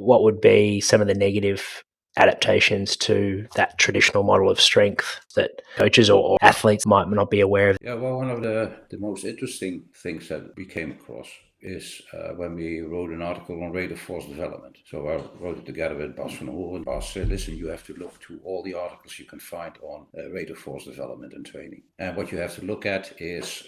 what would be some of the negative adaptations to that traditional model of strength that coaches or athletes might not be aware of? Yeah, well, one of the most interesting things that we came across is when we wrote an article on rate of force development. So I wrote it together with Bas van Hoorn, and Bas said, listen, you have to look to all the articles you can find on rate of force development and training. And what you have to look at is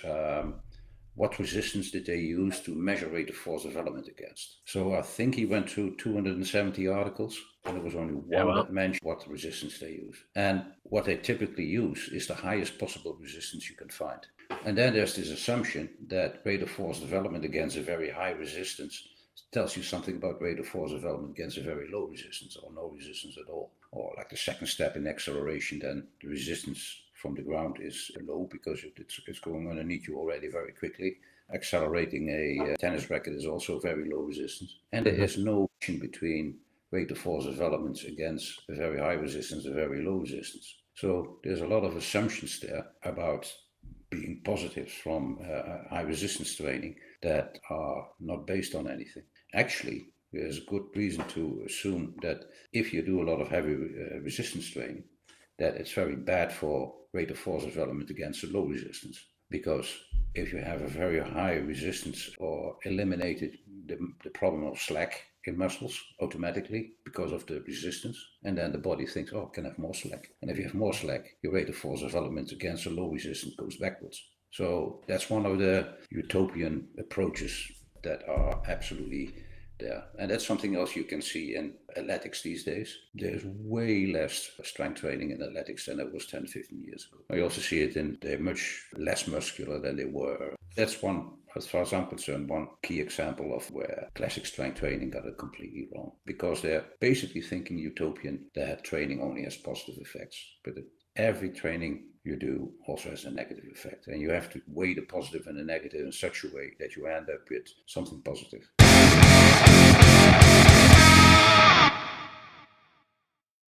what resistance did they use to measure rate of force development against. So I think he went through 270 articles, and there was only one that mentioned what resistance they use. And what they typically use is the highest possible resistance you can find. And then there's this assumption that rate of force development against a very high resistance tells you something about rate of force development against a very low resistance or no resistance at all. Or like the second step in acceleration, then the resistance from the ground is low because it's going underneath you already very quickly. Accelerating a tennis racket is also very low resistance. And there is no connection between rate of force development against a very high resistance, a very low resistance. So there's a lot of assumptions there about being positives from high resistance training that are not based on anything. Actually, there's a good reason to assume that if you do a lot of heavy resistance training, that it's very bad for rate of force development against a low resistance. Because if you have a very high resistance or eliminated the problem of slack in muscles automatically because of the resistance, and then the body thinks, oh, I can have more slack. And if you have more slack, your rate of force development against a low resistance goes backwards. So that's one of the utopian approaches that are absolutely there. And that's something else you can see in athletics these days. There's way less strength training in athletics than it was 10, 15 years ago. I also see it in they're much less muscular than they were. That's one, as far as I'm concerned, one key example of where classic strength training got it completely wrong. Because they're basically thinking utopian that training only has positive effects. But every training you do also has a negative effect. And you have to weigh the positive and the negative in such a way that you end up with something positive.